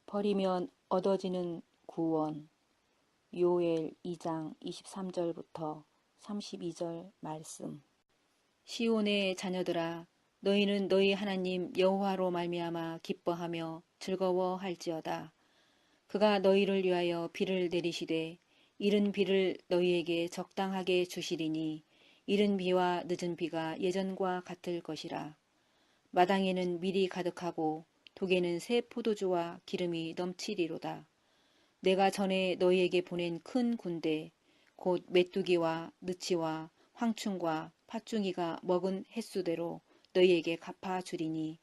버리면 얻어지는 구원. 요엘 2장 23절부터 32절 말씀. 시온의 자녀들아, 너희는 너희 하나님 여호와로 말미암아 기뻐하며 즐거워할지어다. 그가 너희를 위하여 비를 내리시되 이른 비를 너희에게 적당하게 주시리니 이른 비와 늦은 비가 예전과 같을 것이라. 마당에는 밀이 가득하고 독에는 새 포도주와 기름이 넘치리로다. 내가 전에 너희에게 보낸 큰 군대 곧 메뚜기와 느치와 황충과 팥중이가 먹은 횟수대로 너희에게 갚아주리니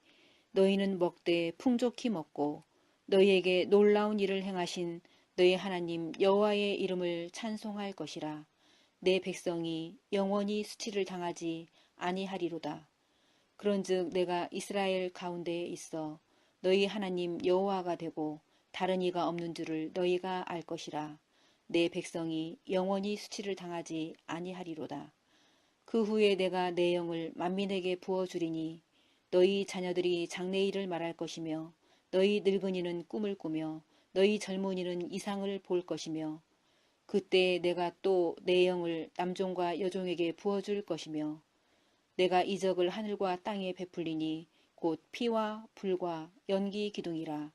너희는 먹되 풍족히 먹고 너희에게 놀라운 일을 행하신 너희 하나님 여호와의 이름을 찬송할 것이라. 내 백성이 영원히 수치를 당하지 아니하리로다. 그런즉 내가 이스라엘 가운데에 있어 너희 하나님 여호와가 되고 다른 이가 없는 줄을 너희가 알 것이라. 내 백성이 영원히 수치를 당하지 아니하리로다. 그 후에 내가 내 영을 만민에게 부어주리니 너희 자녀들이 장래일을 말할 것이며 너희 늙은이는 꿈을 꾸며 너희 젊은이는 이상을 볼 것이며 그때 내가 또 내 영을 남종과 여종에게 부어줄 것이며 내가 이적을 하늘과 땅에 베풀리니 곧 피와 불과 연기 기둥이라.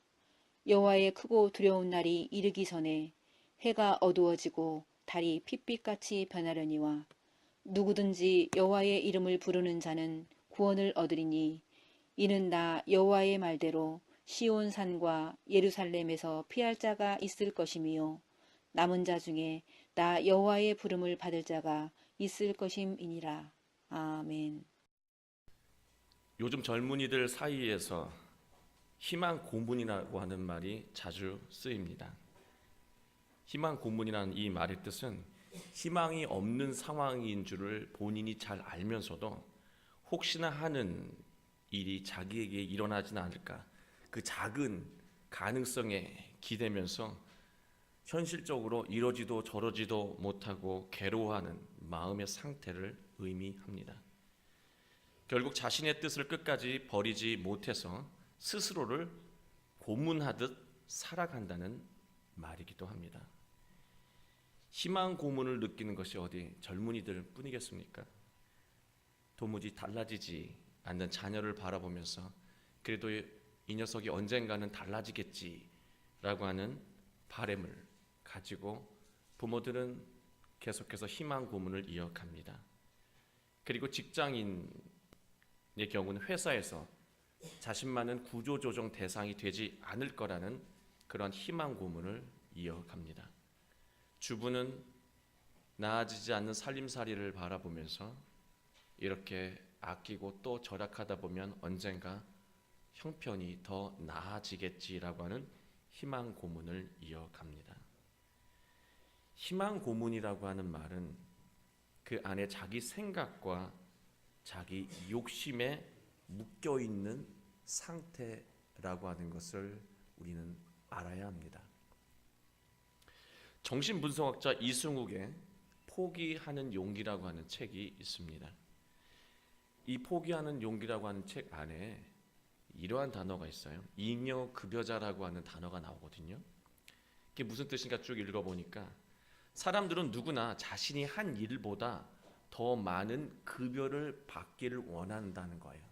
여호와의 크고 두려운 날이 이르기 전에 해가 어두워지고 달이 핏빛같이 변하려니와 누구든지 여호와의 이름을 부르는 자는 구원을 얻으리니 이는 나 여호와의 말대로 시온 산과 예루살렘에서 피할 자가 있을 것이며 남은 자 중에 나 여호와의 부름을 받을 자가 있을 것임이니라. 아멘. 요즘 젊은이들 사이에서 희망 고문이라고 하는 말이 자주 쓰입니다. 희망 고문이라는 이 말의 뜻은 희망이 없는 상황인 줄을 본인이 잘 알면서도 혹시나 하는 일이 자기에게 일어나지는 않을까, 그 작은 가능성에 기대면서 현실적으로 이러지도 저러지도 못하고 괴로워하는 마음의 상태를 의미합니다. 결국 자신의 뜻을 끝까지 버리지 못해서 스스로를 고문하듯 살아간다는 말이기도 합니다. 희망 고문을 느끼는 것이 어디 젊은이들 뿐이겠습니까? 도무지 달라지지 않는 자녀를 바라보면서 그래도 이 녀석이 언젠가는 달라지겠지라고 하는 바람을 가지고 부모들은 계속해서 희망 고문을 이어갑니다. 그리고 직장인의 경우는 회사에서 자신만은 구조조정 대상이 되지 않을 거라는 그런 희망 고문을 이어갑니다. 주부는 나아지지 않는 살림살이를 바라보면서 이렇게 아끼고 또 절약하다 보면 언젠가 형편이 더 나아지겠지라고 하는 희망 고문을 이어갑니다. 희망 고문이라고 하는 말은 그 안에 자기 생각과 자기 욕심에 묶여있는 상태라고 하는 것을 우리는 알아야 합니다. 정신분석학자 이승욱의 포기하는 용기라고 하는 책이 있습니다. 이 포기하는 용기라고 하는 책 안에 이러한 단어가 있어요. 잉여급여자라고 하는 단어가 나오거든요. 이게 무슨 뜻인가 쭉 읽어보니까 사람들은 누구나 자신이 한 일보다 더 많은 급여를 받기를 원한다는 거예요.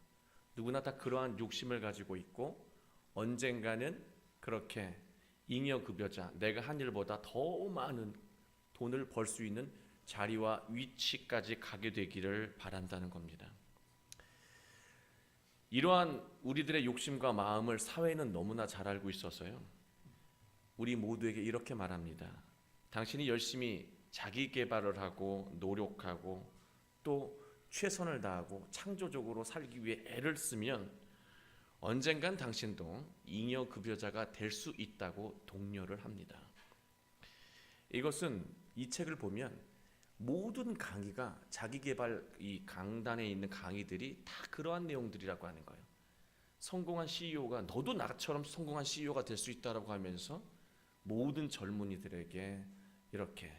누구나 다 그러한 욕심을 가지고 있고 언젠가는 그렇게 잉여급여자, 내가 한 일보다 더 많은 돈을 벌 수 있는 자리와 위치까지 가게 되기를 바란다는 겁니다. 이러한 우리들의 욕심과 마음을 사회는 너무나 잘 알고 있어서요. 우리 모두에게 이렇게 말합니다. 당신이 열심히 자기 개발을 하고 노력하고 또 최선을 다하고 창조적으로 살기 위해 애를 쓰면 언젠간 당신도 잉여급여자가 될 수 있다고 독려를 합니다. 이것은 이 책을 보면 모든 강의가 자기개발 이 강단에 있는 강의들이 다 그러한 내용들이라고 하는 거예요. 성공한 CEO가 너도 나처럼 성공한 CEO가 될 수 있다라고 하면서 모든 젊은이들에게 이렇게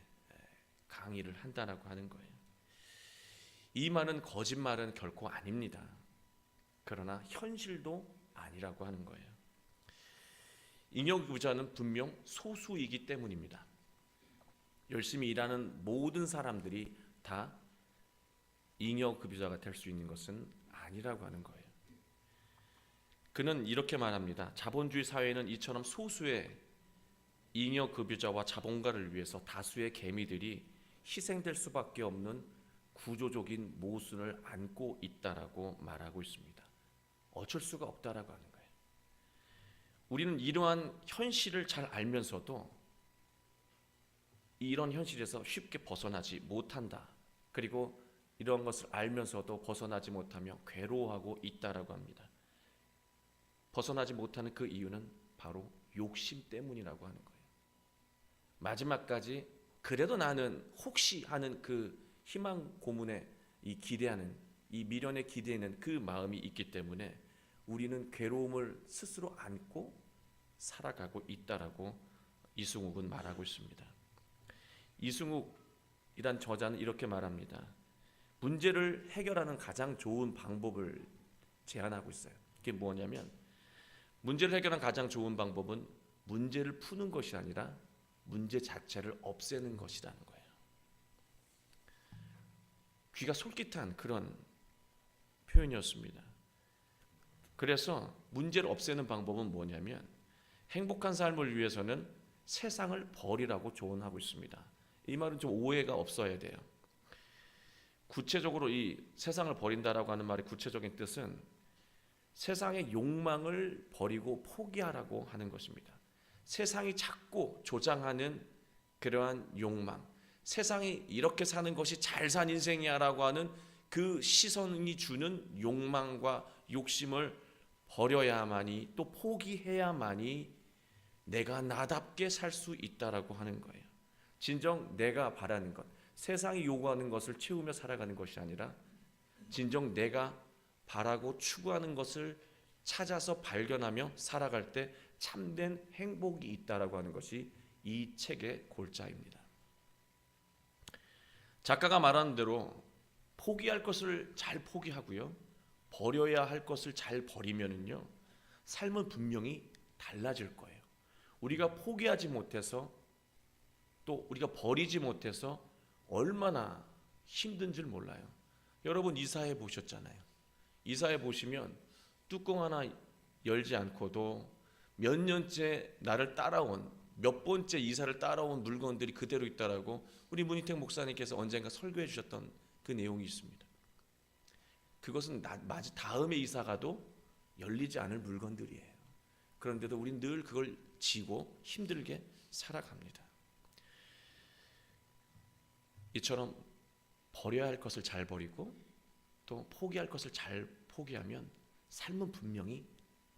강의를 한다라고 하는 거예요. 이 말은 거짓말은 결코 아닙니다. 그러나 현실도 아니라고 하는 거예요. 잉여급여자는 분명 소수이기 때문입니다. 열심히 일하는 모든 사람들이 다 잉여급여자가 될 수 있는 것은 아니라고 하는 거예요. 그는 이렇게 말합니다. 자본주의 사회는 이처럼 소수의 잉여급여자와 자본가를 위해서 다수의 개미들이 희생될 수밖에 없는 구조적인 모순을 안고 있다라고 말하고 있습니다. 어쩔 수가 없다라고 하는 거예요. 우리는 이러한 현실을 잘 알면서도 이런 현실에서 쉽게 벗어나지 못한다. 그리고 이런 것을 알면서도 벗어나지 못하며 괴로워하고 있다라고 합니다. 벗어나지 못하는 그 이유는 바로 욕심 때문이라고 하는 거예요. 마지막까지 그래도 나는 혹시 하는 그 희망 고문에 이 기대하는, 이 미련에 기대는 그 마음이 있기 때문에 우리는 괴로움을 스스로 안고 살아가고 있다라고 이승욱은 말하고 있습니다. 이승욱이란 저자는 이렇게 말합니다. 문제를 해결하는 가장 좋은 방법을 제안하고 있어요. 그게 뭐냐면 문제를 해결하는 가장 좋은 방법은 문제를 푸는 것이 아니라 문제 자체를 없애는 것이라는 거예요. 귀가 솔깃한 그런 표현이었습니다. 그래서 문제를 없애는 방법은 뭐냐면 행복한 삶을 위해서는 세상을 버리라고 조언하고 있습니다. 이 말은 좀 오해가 없어야 돼요. 구체적으로 이 세상을 버린다라고 하는 말의 구체적인 뜻은 세상의 욕망을 버리고 포기하라고 하는 것입니다. 세상이 자꾸 조장하는 그러한 욕망, 세상이 이렇게 사는 것이 잘 산 인생이야라고 하는 그 시선이 주는 욕망과 욕심을 버려야만이, 또 포기해야만이 내가 나답게 살 수 있다라고 하는 거예요. 진정 내가 바라는 것, 세상이 요구하는 것을 채우며 살아가는 것이 아니라 진정 내가 바라고 추구하는 것을 찾아서 발견하며 살아갈 때 참된 행복이 있다라고 하는 것이 이 책의 골자입니다. 작가가 말하는 대로 포기할 것을 잘 포기하고요, 버려야 할 것을 잘 버리면은요, 삶은 분명히 달라질 거예요. 우리가 포기하지 못해서 또 우리가 버리지 못해서 얼마나 힘든 줄 몰라요. 여러분 이사해 보셨잖아요. 이사해 보시면 뚜껑 하나 열지 않고도 몇 년째 나를 따라온, 몇 번째 이사를 따라온 물건들이 그대로 있다라고 우리 문희택 목사님께서 언젠가 설교해 주셨던 그 내용이 있습니다. 그것은 다음에 이사 가도 열리지 않을 물건들이에요. 그런데도 우린 늘 그걸 지고 힘들게 살아갑니다. 이처럼 버려야 할 것을 잘 버리고 또 포기할 것을 잘 포기하면 삶은 분명히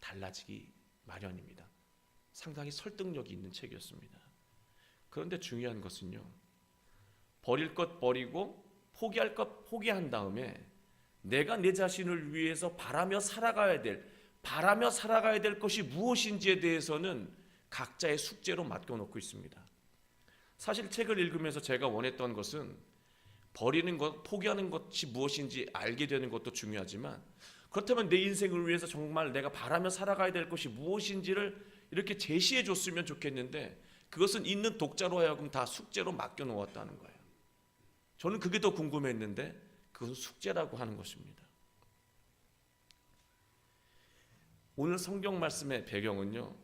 달라지기 마련입니다. 상당히 설득력이 있는 책이었습니다. 그런데 중요한 것은요, 버릴 것 버리고 포기할 것 포기한 다음에 내가 내 자신을 위해서 바라며 살아가야 될 것이 무엇인지에 대해서는 각자의 숙제로 맡겨놓고 있습니다. 사실 책을 읽으면서 제가 원했던 것은 버리는 것, 포기하는 것이 무엇인지 알게 되는 것도 중요하지만, 그렇다면 내 인생을 위해서 정말 내가 바라며 살아가야 될 것이 무엇인지를 이렇게 제시해 줬으면 좋겠는데, 그것은 있는 독자로 하여금 다 숙제로 맡겨 놓았다는 거예요. 저는 그게 더 궁금했는데 그것은 숙제라고 하는 것입니다. 오늘 성경 말씀의 배경은요,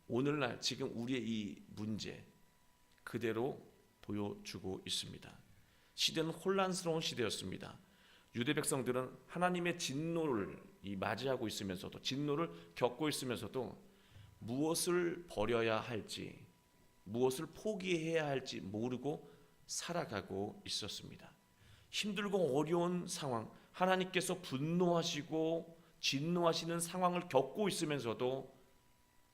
오늘날 지금 우리의 이 문제 그대로 보여주고 있습니다. 시대는 혼란스러운 시대였습니다. 유대 백성들은 하나님의 진노를 맞이하고 있으면서도, 진노를 겪고 있으면서도 무엇을 버려야 할지, 무엇을 포기해야 할지 모르고 살아가고 있었습니다. 힘들고 어려운 상황, 하나님께서 분노하시고 진노하시는 상황을 겪고 있으면서도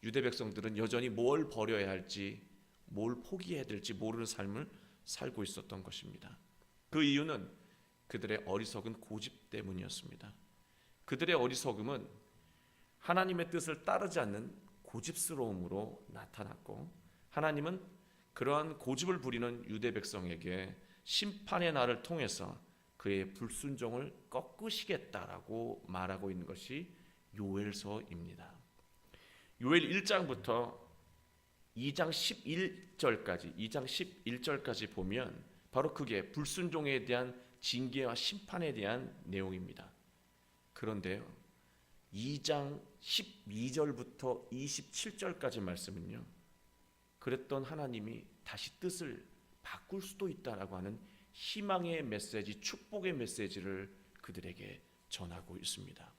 유대 백성들은 여전히 뭘 버려야 할지, 뭘 포기해야 될지 모르는 삶을 살고 있었던 것입니다. 그 이유는 그들의 어리석은 고집 때문이었습니다. 그들의 어리석음은 하나님의 뜻을 따르지 않는 고집스러움으로 나타났고, 하나님은 그러한 고집을 부리는 유대 백성에게 심판의 날을 통해서 그의 불순종을 꺾으시겠다라고 말하고 있는 것이 요엘서입니다. 요엘 1장부터 2장 11절까지 보면 바로 그게 불순종에 대한 징계와 심판에 대한 내용입니다. 그런데요, 2장 12절부터 27절까지 말씀은요, 그랬던 하나님이 다시 뜻을 바꿀 수도 있다라고 하는 희망의 메시지, 축복의 메시지를 그들에게 전하고 있습니다.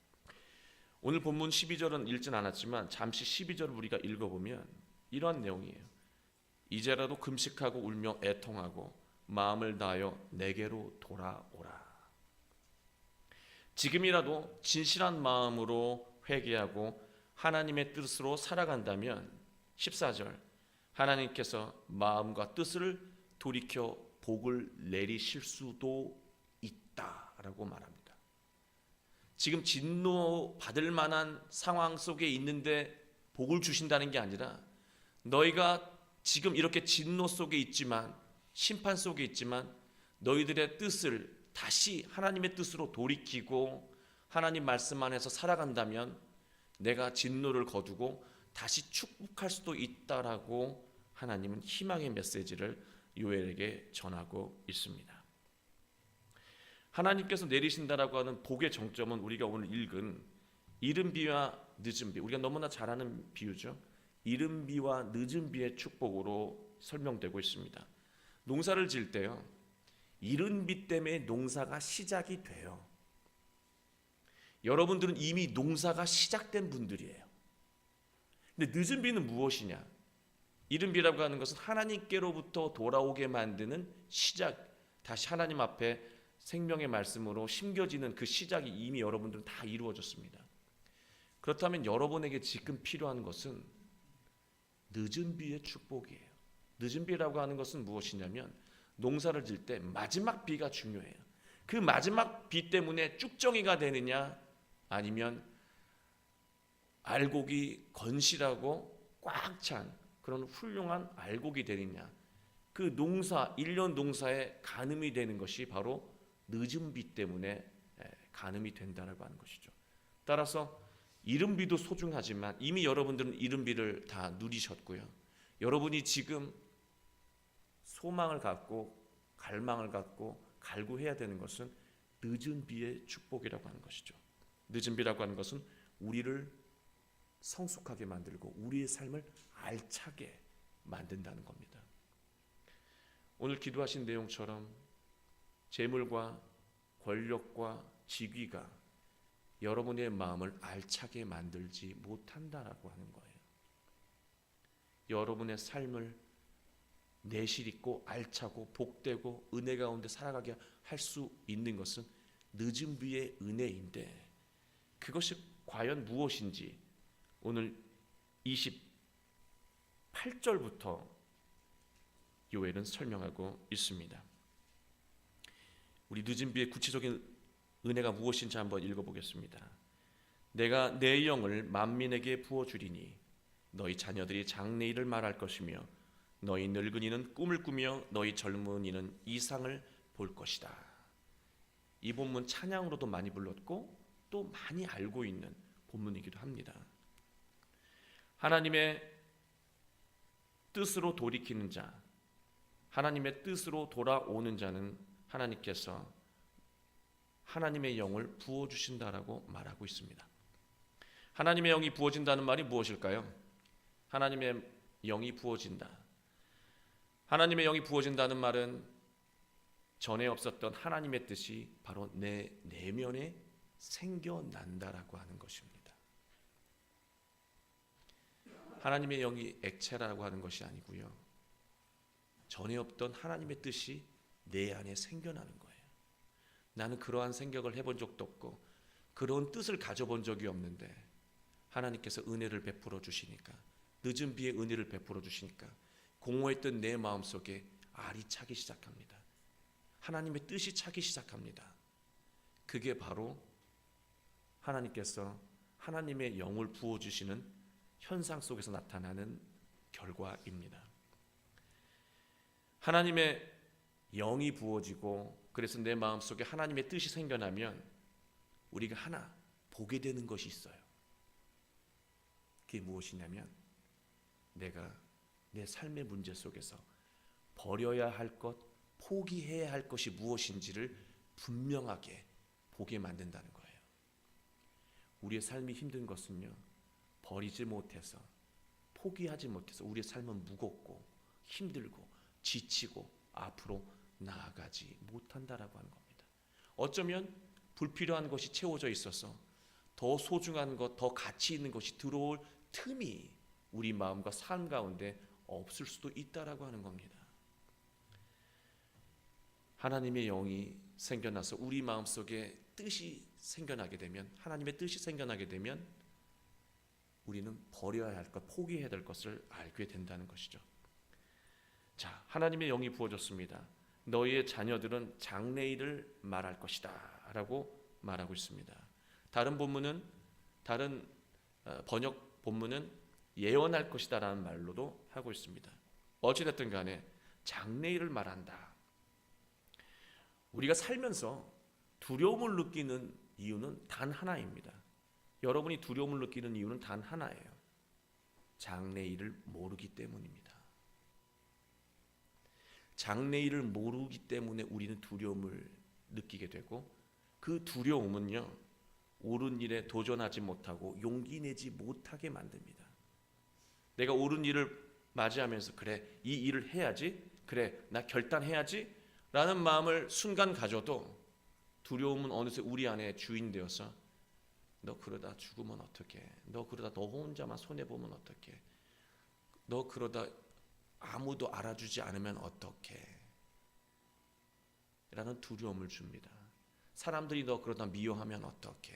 오늘 본문 12절은 읽진 않았지만 잠시 12절을 우리가 읽어보면 이러한 내용이에요. 이제라도 금식하고 울며 애통하고 마음을 다하여 내게로 돌아오라. 지금이라도 진실한 마음으로 회개하고 하나님의 뜻으로 살아간다면 14절, 하나님께서 마음과 뜻을 돌이켜 복을 내리실 수도 있다라고 말합니다. 지금 진노 받을 만한 상황 속에 있는데 복을 주신다는 게 아니라, 너희가 지금 이렇게 진노 속에 있지만, 심판 속에 있지만, 너희들의 뜻을 다시 하나님의 뜻으로 돌이키고 하나님 말씀 안에서 살아간다면 내가 진노를 거두고 다시 축복할 수도 있다라고 하나님은 희망의 메시지를 요엘에게 전하고 있습니다. 하나님께서 내리신다라고 하는 복의 정점은 우리가 오늘 읽은 이른 비와 늦은 비, 우리가 너무나 잘 아는 비유죠. 이른 비와 늦은 비의 축복으로 설명되고 있습니다. 농사를 지을 때요, 이른 비 때문에 농사가 시작이 돼요. 여러분들은 이미 농사가 시작된 분들이에요. 근데 늦은 비는 무엇이냐? 이른 비라고 하는 것은 하나님께로부터 돌아오게 만드는 시작, 다시 하나님 앞에 생명의 말씀으로 심겨지는 그 시작이 이미 여러분들은 다 이루어졌습니다. 그렇다면 여러분에게 지금 필요한 것은 늦은 비의 축복이에요. 늦은 비라고 하는 것은 무엇이냐면, 농사를 지을 때 마지막 비가 중요해요. 그 마지막 비 때문에 쭉정이가 되느냐, 아니면 알곡이 건실하고 꽉 찬 그런 훌륭한 알곡이 되느냐, 그 농사, 1년 농사에 가늠이 되는 것이 바로 늦은 비 때문에 가늠이 된다라고 하는 것이죠. 따라서 이른 비도 소중하지만 이미 여러분들은 이른 비를 다 누리셨고요. 여러분이 지금 소망을 갖고 갈망을 갖고 갈구해야 되는 것은 늦은 비의 축복이라고 하는 것이죠. 늦은 비라고 하는 것은 우리를 성숙하게 만들고 우리의 삶을 알차게 만든다는 겁니다. 오늘 기도하신 내용처럼 재물과 권력과 직위가 여러분의 마음을 알차게 만들지 못한다라고 하는 거예요. 여러분의 삶을 내실 있고 알차고 복되고 은혜 가운데 살아가게 할 수 있는 것은 늦은 비의 은혜인데, 그것이 과연 무엇인지 오늘 28절부터 요엘은 설명하고 있습니다. 우리 늦은 비의 구체적인 은혜가 무엇인지 한번 읽어보겠습니다. 내가 내 영을 만민에게 부어주리니 너희 자녀들이 장래일을 말할 것이며 너희 늙은이는 꿈을 꾸며 너희 젊은이는 이상을 볼 것이다. 이 본문 찬양으로도 많이 불렀고 또 많이 알고 있는 본문이기도 합니다. 하나님의 뜻으로 돌이키는 자, 하나님의 뜻으로 돌아오는 자는 하나님께서 하나님의 영을 부어주신다라고 말하고 있습니다. 하나님의 영이 부어진다는 말이 무엇일까요? 하나님의 영이 부어진다. 하나님의 영이 부어진다는 말은 전에 없었던 하나님의 뜻이 바로 내 내면에 생겨난다라고 하는 것입니다. 하나님의 영이 액체라고 하는 것이 아니고요, 전에 없던 하나님의 뜻이 내 안에 생겨나는 거예요. 나는 그러한 생각을 해본 적도 없고 그런 뜻을 가져본 적이 없는데 하나님께서 은혜를 베풀어 주시니까, 늦은 비의 은혜를 베풀어 주시니까 공허했던 내 마음속에 알이 차기 시작합니다. 하나님의 뜻이 차기 시작합니다. 그게 바로 하나님께서 하나님의 영을 부어주시는 현상 속에서 나타나는 결과입니다. 하나님의 영이 부어지고 그래서 내 마음속에 하나님의 뜻이 생겨나면 우리가 하나 보게 되는 것이 있어요. 그게 무엇이냐면 내가 내 삶의 문제 속에서 버려야 할 것, 포기해야 할 것이 무엇인지를 분명하게 보게 만든다는 거예요. 우리의 삶이 힘든 것은요, 버리지 못해서, 포기하지 못해서 우리의 삶은 무겁고 힘들고 지치고 앞으로 나아가지 못한다라고 하는 겁니다. 어쩌면 불필요한 것이 채워져 있어서 더 소중한 것, 더 가치 있는 것이 들어올 틈이 우리 마음과 삶 가운데 없을 수도 있다라고 하는 겁니다. 하나님의 영이 생겨나서 우리 마음속에 뜻이 생겨나게 되면, 하나님의 뜻이 생겨나게 되면 우리는 버려야 할 것, 포기해야 될 것을 알게 된다는 것이죠. 자, 하나님의 영이 부어졌습니다. 너희의 자녀들은 장래일을 말할 것이다 라고 말하고 있습니다. 다른 번역 본문은 예언할 것이다 라는 말로도 하고 있습니다. 어찌됐든 간에 장래일을 말한다. 우리가 살면서 두려움을 느끼는 이유는 단 하나입니다. 여러분이 두려움을 느끼는 이유는 단 하나예요. 장래일을 모르기 때문입니다. 장래일을 모르기 때문에 우리는 두려움을 느끼게 되고, 그 두려움은요, 옳은 일에 도전하지 못하고 용기 내지 못하게 만듭니다. 내가 옳은 일을 맞이하면서 그래, 이 일을 해야지, 그래, 나 결단해야지 라는 마음을 순간 가져도 두려움은 어느새 우리 안에 주인 되어서 너 그러다 죽으면 어떡해, 너 그러다 너 혼자만 손해보면 어떡해, 너 그러다 아무도 알아주지 않으면 어떡해 라는 두려움을 줍니다. 사람들이 너 그러다 미워하면 어떡해.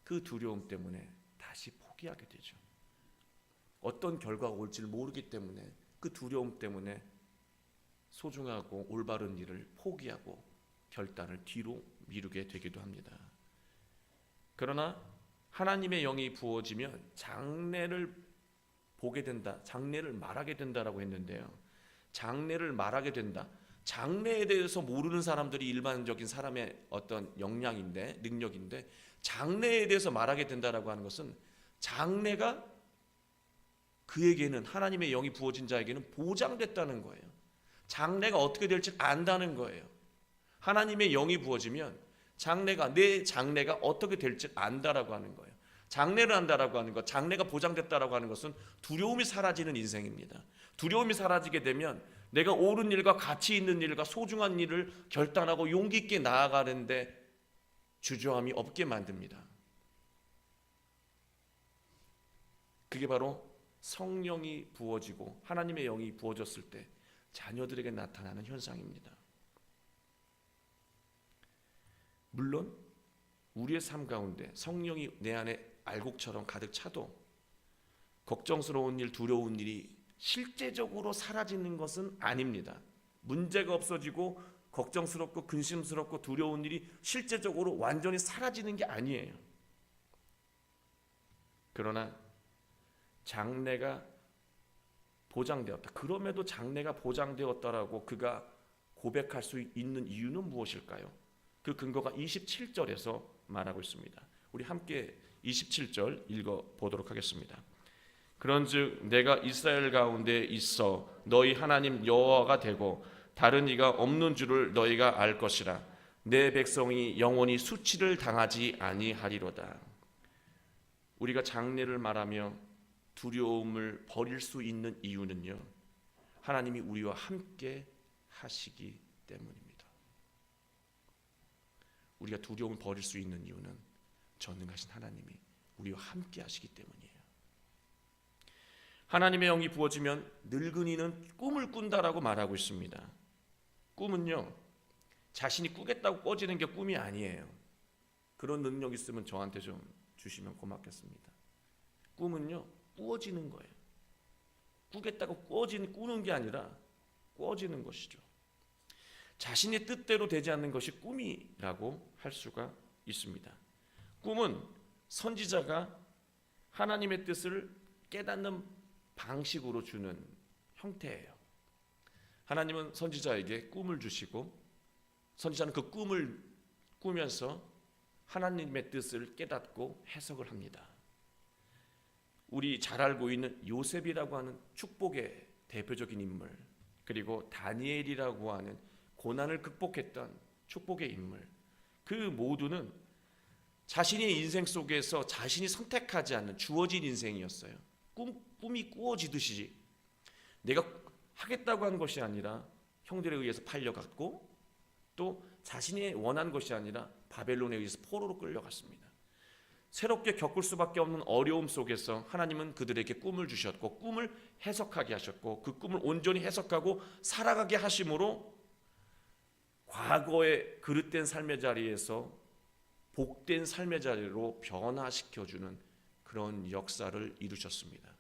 그 두려움 때문에 다시 포기하게 되죠. 어떤 결과가 올지를 모르기 때문에 그 두려움 때문에 소중하고 올바른 일을 포기하고 결단을 뒤로 미루게 되기도 합니다. 그러나 하나님의 영이 부어지면 장래를 보게 된다, 장래를 말하게 된다라고 했는데요. 장래를 말하게 된다. 장래에 대해서 모르는 사람들이 일반적인 사람의 어떤 능력인데 장래에 대해서 말하게 된다라고 하는 것은 장래가 그에게는, 하나님의 영이 부어진 자에게는 보장됐다는 거예요. 장래가 어떻게 될지 안다는 거예요. 하나님의 영이 부어지면 내 장래가 어떻게 될지 안다라고 하는 거예요. 장래를 안다라고 하는 것, 장래가 보장됐다라고 하는 것은 두려움이 사라지는 인생입니다. 두려움이 사라지게 되면 내가 옳은 일과 가치 있는 일과 소중한 일을 결단하고 용기 있게 나아가는데 주저함이 없게 만듭니다. 그게 바로 성령이 부어지고 하나님의 영이 부어졌을 때 자녀들에게 나타나는 현상입니다. 물론 우리의 삶 가운데 성령이 내 안에 알곡처럼 가득 차도 걱정스러운 일, 두려운 일이 실제적으로 사라지는 것은 아닙니다. 문제가 없어지고 걱정스럽고 근심스럽고 두려운 일이 실제적으로 완전히 사라지는 게 아니에요. 그러나 장래가 보장되었다. 그럼에도 장래가 보장되었다라고 그가 고백할 수 있는 이유는 무엇일까요? 그 근거가 27절에서 말하고 있습니다. 우리 함께 27절 읽어보도록 하겠습니다. 그런즉 내가 이스라엘 가운데 있어 너희 하나님 여호와가 되고 다른 이가 없는 줄을 너희가 알 것이라. 내 백성이 영원히 수치를 당하지 아니하리로다. 우리가 장래를 말하며 두려움을 버릴 수 있는 이유는요, 하나님이 우리와 함께 하시기 때문입니다. 우리가 두려움을 버릴 수 있는 이유는 전능하신 하나님이 우리와 함께 하시기 때문이에요. 하나님의 영이 부어지면 늙은이는 꿈을 꾼다라고 말하고 있습니다. 꿈은요, 자신이 꾸겠다고 꿔지는 게 꿈이 아니에요. 그런 능력 있으면 저한테 좀 주시면 고맙겠습니다. 꿈은요, 꾸어지는 거예요. 꾸겠다고 꾸는 게 아니라 꾸어지는 것이죠. 자신의 뜻대로 되지 않는 것이 꿈이라고 할 수가 있습니다. 꿈은 선지자가 하나님의 뜻을 깨닫는 방식으로 주는 형태예요. 하나님은 선지자에게 꿈을 주시고 선지자는 그 꿈을 꾸면서 하나님의 뜻을 깨닫고 해석을 합니다. 우리 잘 알고 있는 요셉이라고 하는 축복의 대표적인 인물, 그리고 다니엘이라고 하는 고난을 극복했던 축복의 인물, 그 모두는 자신의 인생 속에서 자신이 선택하지 않는 주어진 인생이었어요. 꿈이 꾸어지듯이 내가 하겠다고 한 것이 아니라 형들에 의해서 팔려갔고, 또 자신이 원한 것이 아니라 바벨론에 의해서 포로로 끌려갔습니다. 새롭게 겪을 수밖에 없는 어려움 속에서 하나님은 그들에게 꿈을 주셨고, 꿈을 해석하게 하셨고, 그 꿈을 온전히 해석하고 살아가게 하심으로 과거의 그릇된 삶의 자리에서 복된 삶의 자리로 변화시켜주는 그런 역사를 이루셨습니다.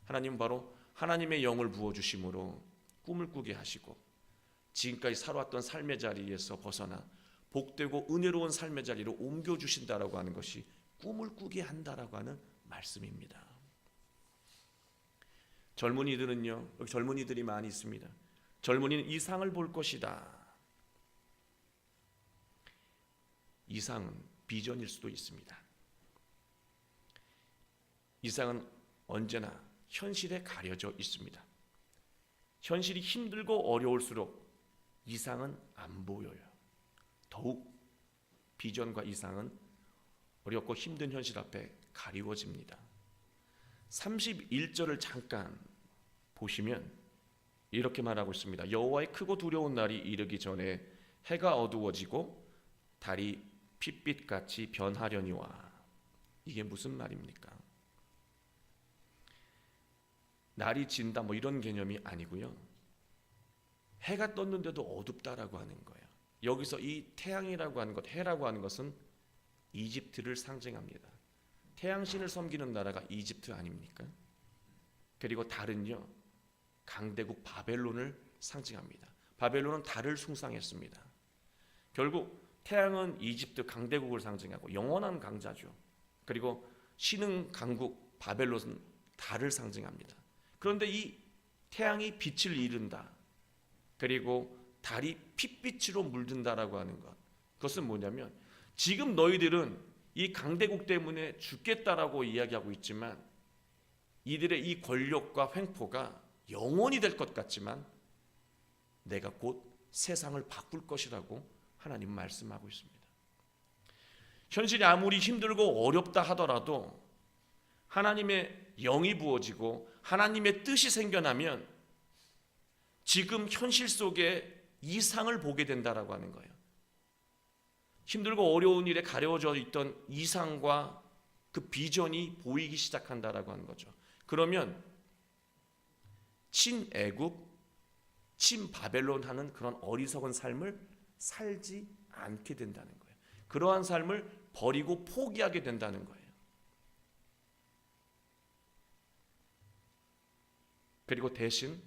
하나님은 바로 하나님의 영을 부어주심으로 꿈을 꾸게 하시고, 지금까지 살아왔던 삶의 자리에서 벗어나 복되고 은혜로운 삶의 자리로 옮겨주신다라고 하는 것이 꿈을 꾸게 한다라고 하는 말씀입니다. 젊은이들은요, 여기 젊은이들이 많이 있습니다. 젊은이는 이상을 볼 것이다. 이상은 비전일 수도 있습니다. 이상은 언제나 현실에 가려져 있습니다. 현실이 힘들고 어려울수록 이상은 안 보여요. 더욱 비전과 이상은 어렵고 힘든 현실 앞에 가리워집니다. 31절을 잠깐 보시면 이렇게 말하고 있습니다. 여호와의 크고 두려운 날이 이르기 전에 해가 어두워지고 달이 핏빛같이 변하려니와. 이게 무슨 말입니까? 날이 진다 뭐 이런 개념이 아니고요. 해가 떴는데도 어둡다라고 하는 거예요. 여기서 이 태양이라고 하는 것, 해라고 하는 것은 이집트를 상징합니다. 태양신을 섬기는 나라가 이집트 아닙니까? 그리고 달은요, 강대국 바벨론을 상징합니다. 바벨론은 달을 숭상했습니다. 결국 태양은 이집트 강대국을 상징하고 영원한 강자죠. 그리고 신흥 강국 바벨론은 달을 상징합니다. 그런데 이 태양이 빛을 잃은다, 그리고 달이 핏빛으로 물든다라고 하는 것, 그것은 뭐냐면 지금 너희들은 이 강대국 때문에 죽겠다라고 이야기하고 있지만 이들의 이 권력과 횡포가 영원히 될 것 같지만 내가 곧 세상을 바꿀 것이라고 하나님은 말씀하고 있습니다. 현실이 아무리 힘들고 어렵다 하더라도 하나님의 영이 부어지고 하나님의 뜻이 생겨나면 지금 현실 속에 이상을 보게 된다라고 하는 거예요. 힘들고 어려운 일에 가려져 있던 이상과 그 비전이 보이기 시작한다라고 하는 거죠. 그러면 친애굽, 친바벨론 하는 그런 어리석은 삶을 살지 않게 된다는 거예요. 그러한 삶을 버리고 포기하게 된다는 거예요. 그리고 대신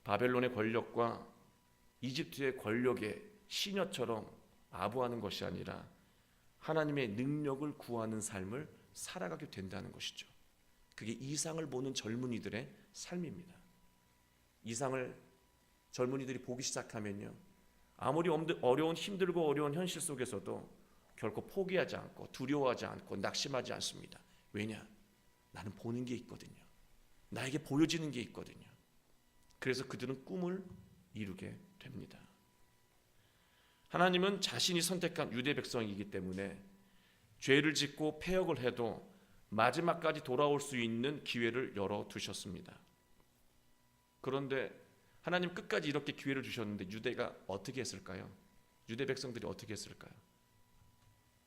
바벨론의 권력과 이집트의 권력의 시녀처럼 아부하는 것이 아니라 하나님의 능력을 구하는 삶을 살아가게 된다는 것이죠. 그게 이상을 보는 젊은이들의 삶입니다. 이상을 젊은이들이 보기 시작하면요, 아무리 어려운 힘들고 어려운 현실 속에서도 결코 포기하지 않고 두려워하지 않고 낙심하지 않습니다. 왜냐? 나는 보는 게 있거든요. 나에게 보여지는 게 있거든요. 그래서 그들은 꿈을 이루게 됩니다. 하나님은 자신이 선택한 유대 백성이기 때문에 죄를 짓고 패역을 해도 마지막까지 돌아올 수 있는 기회를 열어두셨습니다. 그런데 하나님 끝까지 이렇게 기회를 주셨는데 유대가 어떻게 했을까요? 유대 백성들이 어떻게 했을까요?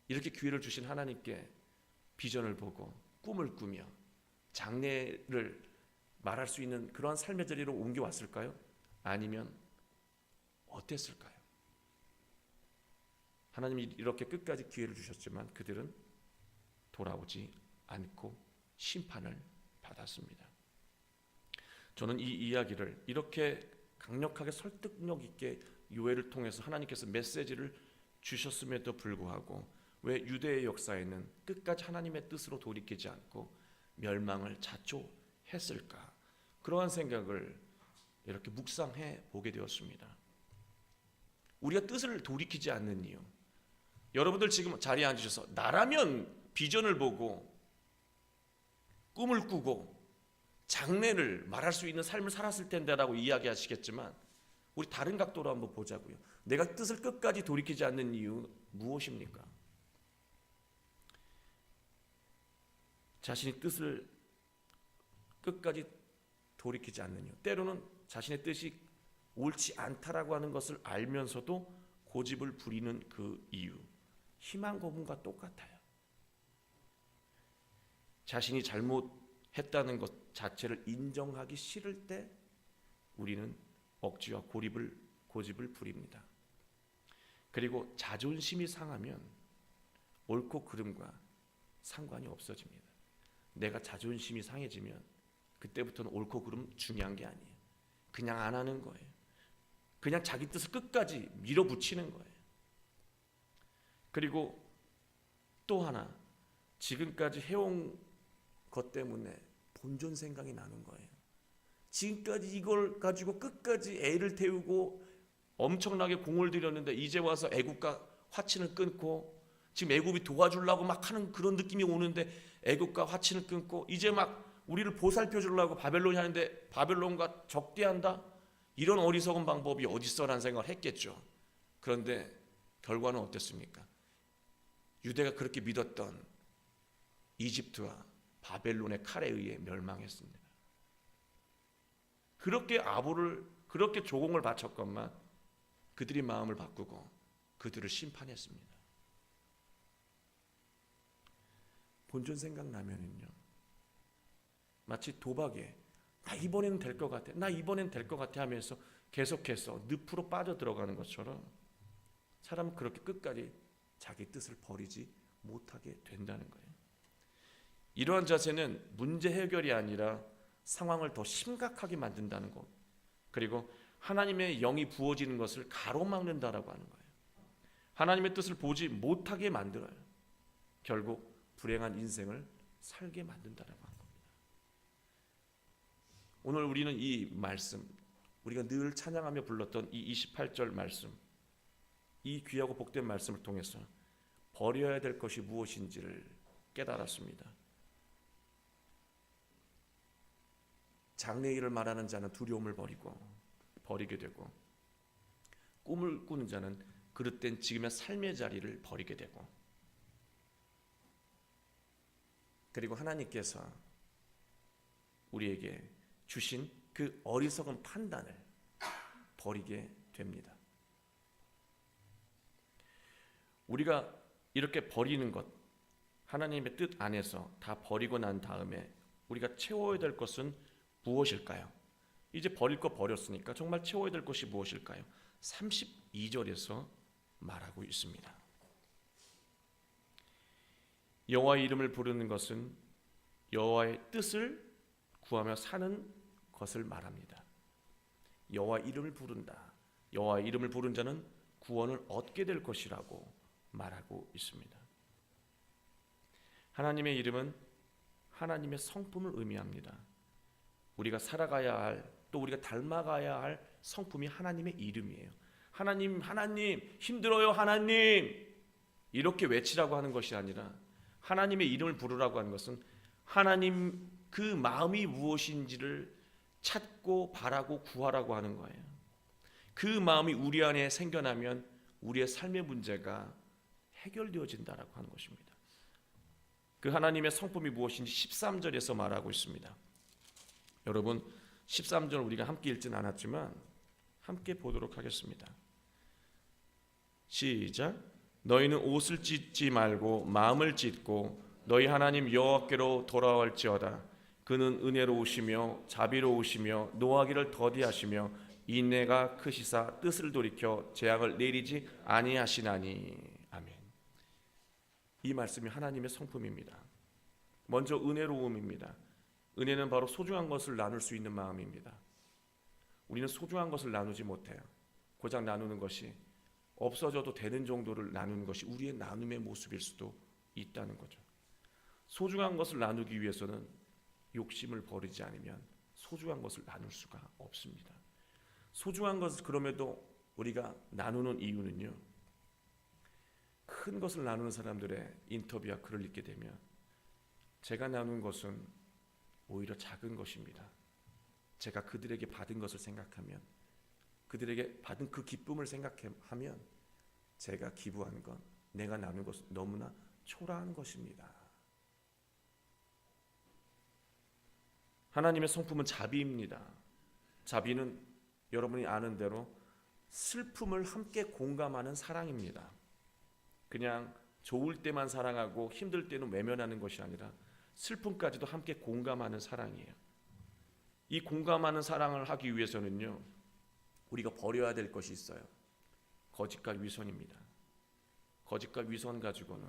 이렇게 기회를 주신 하나님께 비전을 보고 꿈을 꾸며 장래를 말할 수 있는 그러한 삶의 자리로 옮겨왔을까요? 아니면 어땠을까요? 하나님이 이렇게 끝까지 기회를 주셨지만 그들은 돌아오지 않고 심판을 받았습니다. 저는 이 이야기를 이렇게 강력하게 설득력 있게 요엘을 통해서 하나님께서 메시지를 주셨음에도 불구하고 왜 유대의 역사에는 끝까지 하나님의 뜻으로 돌이키지 않고 멸망을 자초했을까? 그러한 생각을 이렇게 묵상해 보게 되었습니다. 우리가 뜻을 돌이키지 않는 이유, 여러분들 지금 자리에 앉으셔서 나라면 비전을 보고 꿈을 꾸고 장래를 말할 수 있는 삶을 살았을 텐데라고 이야기하시겠지만 우리 다른 각도로 한번 보자고요. 내가 뜻을 끝까지 돌이키지 않는 이유 무엇입니까? 자신의 뜻을 끝까지 돌이키지 않는 이유. 때로는 자신의 뜻이 옳지 않다라고 하는 것을 알면서도 고집을 부리는 그 이유. 희망 고문과 똑같아요. 자신이 잘못했다는 것 자체를 인정하기 싫을 때 우리는 억지와 고집을 부립니다. 그리고 자존심이 상하면 옳고 그름과 상관이 없어집니다. 내가 자존심이 상해지면 그때부터는 옳고 그름 중요한 게 아니에요. 그냥 안 하는 거예요. 그냥 자기 뜻을 끝까지 밀어붙이는 거예요. 그리고 또 하나, 지금까지 해온 것 때문에 본전 생각이 나는 거예요. 지금까지 이걸 가지고 끝까지 애를 태우고 엄청나게 공을 들였는데 이제 와서 애국과 화친을 끊고 지금 애국이 도와주려고 막 하는 그런 느낌이 오는데 애국과 화친을 끊고 이제 막 우리를 보살펴 주려고 바벨론이 하는데 바벨론과 적대한다? 이런 어리석은 방법이 어딨어라는 생각을 했겠죠. 그런데 결과는 어땠습니까? 유대가 그렇게 믿었던 이집트와 바벨론의 칼에 의해 멸망했습니다. 그렇게 그렇게 조공을 바쳤건만 그들이 마음을 바꾸고 그들을 심판했습니다. 본전 생각나면은요, 마치 도박에 나 이번에는 될 것 같아, 나 이번엔 될 것 같아 하면서 계속해서 늪으로 빠져 들어가는 것처럼 사람은 그렇게 끝까지 자기 뜻을 버리지 못하게 된다는 거예요. 이러한 자세는 문제 해결이 아니라 상황을 더 심각하게 만든다는 것, 그리고 하나님의 영이 부어지는 것을 가로막는다라고 하는 거예요. 하나님의 뜻을 보지 못하게 만들어요. 결국 불행한 인생을 살게 만든다라고 하는 겁니다. 오늘 우리는 이 말씀, 우리가 늘 찬양하며 불렀던 이 28절 말씀, 이 귀하고 복된 말씀을 통해서 버려야 될 것이 무엇인지를 깨달았습니다. 장래 일을 말하는 자는 두려움을 버리게 되고, 꿈을 꾸는 자는 그릇된 지금의 삶의 자리를 버리게 되고, 그리고 하나님께서 우리에게 주신 그 어리석은 판단을 버리게 됩니다. 우리가 이렇게 버리는 것, 하나님의 뜻 안에서 다 버리고 난 다음에 우리가 채워야 될 것은 무엇일까요? 이제 버릴 거 버렸으니까 정말 채워야 될 것이 무엇일까요? 32절에서 말하고 있습니다. 여호와의 이름을 부르는 것은 여호와의 뜻을 구하며 사는 것을 말합니다. 여호와의 이름을 부른다. 여호와의 이름을 부른 자는 구원을 얻게 될 것이라고 말하고 있습니다. 하나님의 이름은 하나님의 성품을 의미합니다. 우리가 살아가야 할, 또 우리가 닮아가야 할 성품이 하나님의 이름이에요. 하나님, 하나님, 힘들어요, 하나님, 이렇게 외치라고 하는 것이 아니라 하나님의 이름을 부르라고 하는 것은 하나님 그 마음이 무엇인지를 찾고 바라고 구하라고 하는 거예요. 그 마음이 우리 안에 생겨나면 우리의 삶의 문제가 해결되어진다라고 하는 것입니다. 그 하나님의 성품이 무엇인지 13절에서 말하고 있습니다. 여러분, 13절 우리가 함께 읽지는 않았지만 함께 보도록 하겠습니다. 시작. 너희는 옷을 찢지 말고 마음을 찢고 너희 하나님 여호와께로 돌아올지어다. 그는 은혜로우시며 자비로우시며 노하기를 더디하시며 인내가 크시사 뜻을 돌이켜 재앙을 내리지 아니하시나니. 아멘. 이 말씀이 하나님의 성품입니다. 먼저 은혜로움입니다. 은혜는 바로 소중한 것을 나눌 수 있는 마음입니다. 우리는 소중한 것을 나누지 못해요. 고작 나누는 것이 없어져도 되는 정도를 나누는 것이 우리의 나눔의 모습일 수도 있다는 거죠. 소중한 것을 나누기 위해서는 욕심을 버리지 않으면 소중한 것을 나눌 수가 없습니다. 소중한 것을 그럼에도 우리가 나누는 이유는요, 큰 것을 나누는 사람들의 인터뷰와 글을 읽게 되면 제가 나눈 것은 오히려 작은 것입니다. 제가 그들에게 받은 것을 생각하면, 그들에게 받은 그 기쁨을 생각하면 제가 기부한 것, 내가 나눈 것은 너무나 초라한 것입니다. 하나님의 성품은 자비입니다. 자비는 여러분이 아는 대로 슬픔을 함께 공감하는 사랑입니다. 그냥 좋을 때만 사랑하고 힘들 때는 외면하는 것이 아니라 슬픔까지도 함께 공감하는 사랑이에요. 이 공감하는 사랑을 하기 위해서는요, 우리가 버려야 될 것이 있어요. 거짓과 위선입니다. 거짓과 위선 가지고는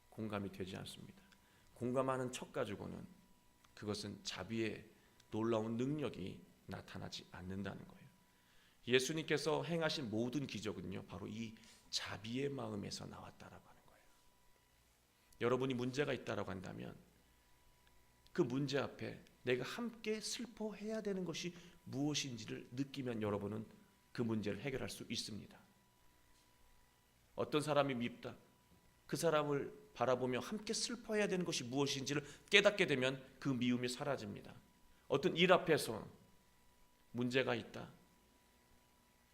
공감이 되지 않습니다. 공감하는 척 가지고는 그것은 자비의 놀라운 능력이 나타나지 않는다는 거예요. 예수님께서 행하신 모든 기적은요, 바로 이 자비의 마음에서 나왔다라고 하는 거예요. 여러분이 문제가 있다라고 한다면 그 문제 앞에 내가 함께 슬퍼해야 되는 것이 무엇인지를 느끼면 여러분은 그 문제를 해결할 수 있습니다. 어떤 사람이 밉다, 그 사람을 바라보며 함께 슬퍼해야 되는 것이 무엇인지를 깨닫게 되면 그 미움이 사라집니다. 어떤 일 앞에서 문제가 있다,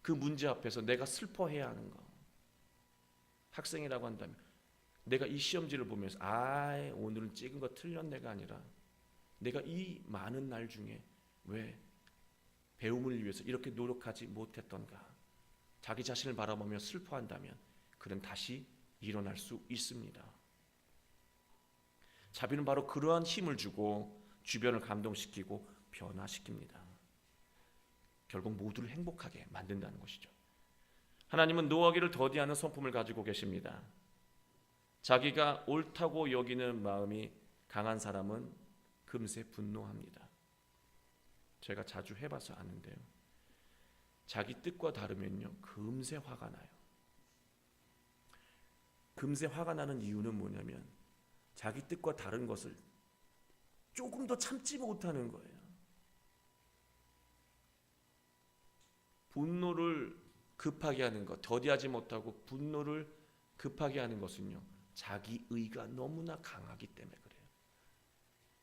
그 문제 앞에서 내가 슬퍼해야 하는 거. 학생이라고 한다면 내가 이 시험지를 보면서 오늘은 찍은 거 틀렸네가 아니라 내가 이 많은 날 중에 왜 배움을 위해서 이렇게 노력하지 못했던가, 자기 자신을 바라보며 슬퍼한다면 그는 다시 일어날 수 있습니다. 자비는 바로 그러한 힘을 주고 주변을 감동시키고 변화시킵니다. 결국 모두를 행복하게 만든다는 것이죠. 하나님은 노하기를 더디하는 성품을 가지고 계십니다. 자기가 옳다고 여기는 마음이 강한 사람은 금세 분노합니다. 제가 자주 해봐서 아는데요, 자기 뜻과 다르면요 금세 화가 나요. 금세 화가 나는 이유는 뭐냐면 자기 뜻과 다른 것을 조금 더 참지 못하는 거예요. 분노를 급하게 하는 것, 더디하지 못하고 분노를 급하게 하는 것은요, 자기 의가 너무나 강하기 때문에 그래요.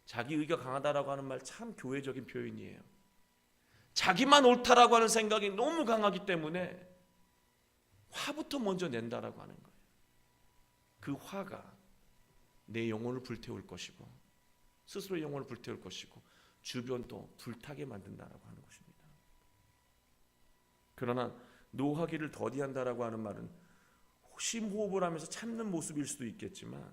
자기 의가 강하다라고 하는 말 참 교회적인 표현이에요. 자기만 옳다라고 하는 생각이 너무 강하기 때문에 화부터 먼저 낸다라고 하는 거예요. 그 화가 내 영혼을 불태울 것이고 스스로의 영혼을 불태울 것이고 주변도 불타게 만든다라고 하는 것입니다. 그러나 노하기를 더디한다라고 하는 말은 심호흡을 하면서 참는 모습일 수도 있겠지만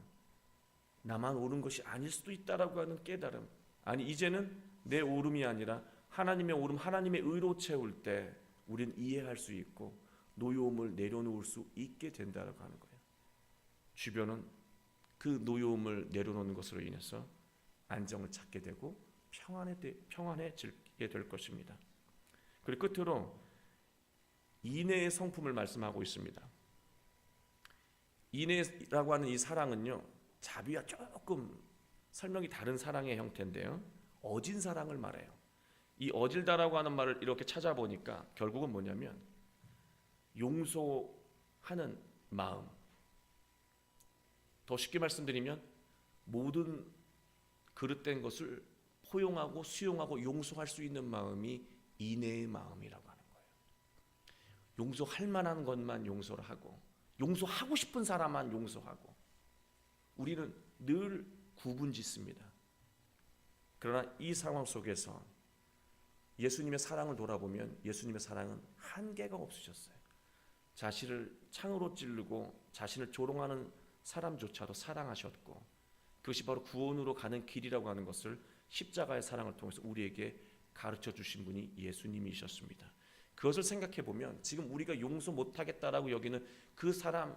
나만 옳은 것이 아닐 수도 있다라고 하는 깨달음, 아니 이제는 내 옳음이 아니라 하나님의 옳음, 하나님의 의로 채울 때 우리는 이해할 수 있고 노여움을 내려놓을 수 있게 된다라고 하는 거예요. 주변은 그 노여움을 내려놓는 것으로 인해서 안정을 찾게 되고 평안해지게 될 것입니다. 그리고 끝으로 인애의 성품을 말씀하고 있습니다. 인애라고 하는 이 사랑은요, 자비와 조금 설명이 다른 사랑의 형태인데요, 어진 사랑을 말해요. 이 어질다라고 하는 말을 이렇게 찾아보니까 결국은 뭐냐면 용서하는 마음, 더 쉽게 말씀드리면 모든 그릇된 것을 포용하고 수용하고 용서할 수 있는 마음이 인애의 마음이라고 하는 거예요. 용서할 만한 것만 용서를 하고 용서하고 싶은 사람만 용서하고, 우리는 늘 구분짓습니다. 그러나 이 상황 속에서 예수님의 사랑을 돌아보면 예수님의 사랑은 한계가 없으셨어요. 자신을 창으로 찌르고 자신을 조롱하는 사람조차도 사랑하셨고, 그것이 바로 구원으로 가는 길이라고 하는 것을 십자가의 사랑을 통해서 우리에게 가르쳐 주신 분이 예수님이셨습니다. 그것을 생각해 보면 지금 우리가 용서 못하겠다라고 여기는 그 사람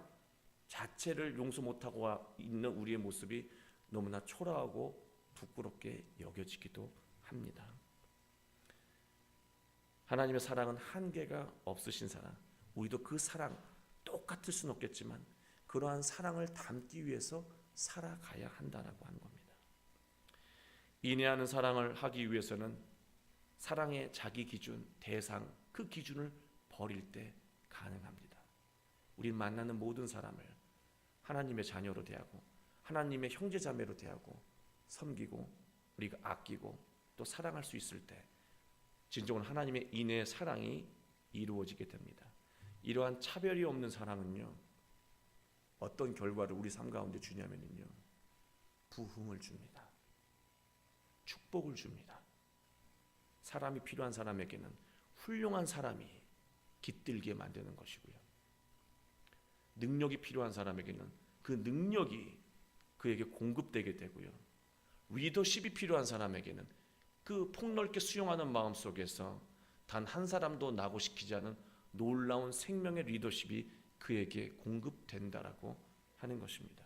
자체를 용서 못하고 있는 우리의 모습이 너무나 초라하고 부끄럽게 여겨지기도 합니다. 하나님의 사랑은 한계가 없으신 사랑, 우리도 그 사랑 똑같을 수는 없겠지만 그러한 사랑을 담기 위해서 살아가야 한다라고 하는 겁니다. 인내하는 사랑을 하기 위해서는 사랑의 자기 기준, 대상, 그 기준을 버릴 때 가능합니다. 우리는 만나는 모든 사람을 하나님의 자녀로 대하고 하나님의 형제자매로 대하고 섬기고 우리가 아끼고 또 사랑할 수 있을 때 진정한 하나님의 인애의 사랑이 이루어지게 됩니다. 이러한 차별이 없는 사랑은요, 어떤 결과를 우리 삶 가운데 주냐면요, 부흥을 줍니다. 축복을 줍니다. 사람이 필요한 사람에게는 훌륭한 사람이 깃들게 만드는 것이고요, 능력이 필요한 사람에게는 그 능력이 그에게 공급되게 되고요, 리더십이 필요한 사람에게는 그 폭넓게 수용하는 마음 속에서 단 한 사람도 낙오시키지 않은 놀라운 생명의 리더십이 그에게 공급된다라고 하는 것입니다.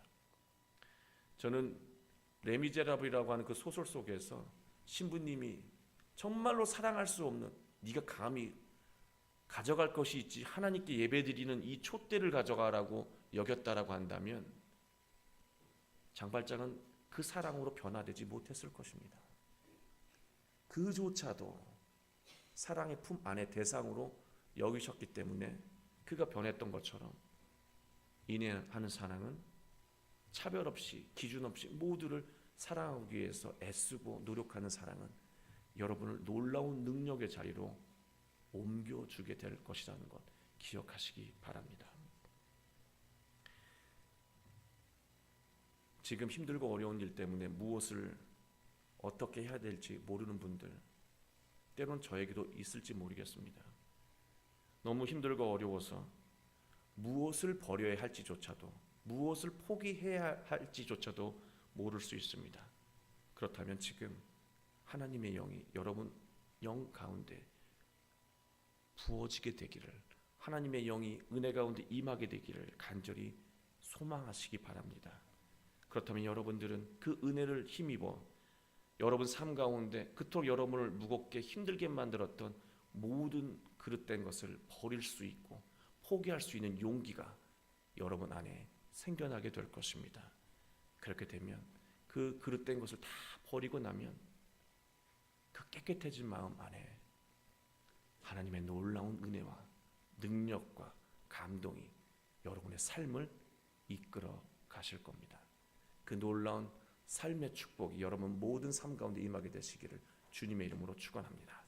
저는 레미제라블이라고 하는 그 소설 속에서 신부님이 정말로 사랑할 수 없는, 네가 감히 가져갈 것이 있지 하나님께 예배드리는 이 촛대를 가져가라고 여겼다라고 한다면 장발장은 그 사랑으로 변화되지 못했을 것입니다. 그조차도 사랑의 품 안에 대상으로 여기셨기 때문에 그가 변했던 것처럼 인내하는 사랑은 차별 없이 기준 없이 모두를 사랑하기 위해서 애쓰고 노력하는 사랑은 여러분을 놀라운 능력의 자리로 옮겨주게 될 것이라는 것 기억하시기 바랍니다. 지금 힘들고 어려운 일 때문에 무엇을 어떻게 해야 될지 모르는 분들, 때론 저에게도 있을지 모르겠습니다. 너무 힘들고 어려워서 무엇을 버려야 할지조차도, 무엇을 포기해야 할지조차도 모를 수 있습니다. 그렇다면 지금 하나님의 영이 여러분 영 가운데 부어지게 되기를, 하나님의 영이 은혜 가운데 임하게 되기를 간절히 소망하시기 바랍니다. 그렇다면 여러분들은 그 은혜를 힘입어 여러분 삶 가운데 그토록 여러분을 무겁게 힘들게 만들었던 모든 그릇된 것을 버릴 수 있고 포기할 수 있는 용기가 여러분 안에 생겨나게 될 것입니다. 그렇게 되면 그 그릇된 것을 다 버리고 나면 그 깨끗해진 마음 안에 하나님의 놀라운 은혜와 능력과 감동이 여러분의 삶을 이끌어 가실 겁니다. 그 놀라운 삶의 축복이 여러분 모든 삶 가운데 임하게 되시기를 주님의 이름으로 축원합니다.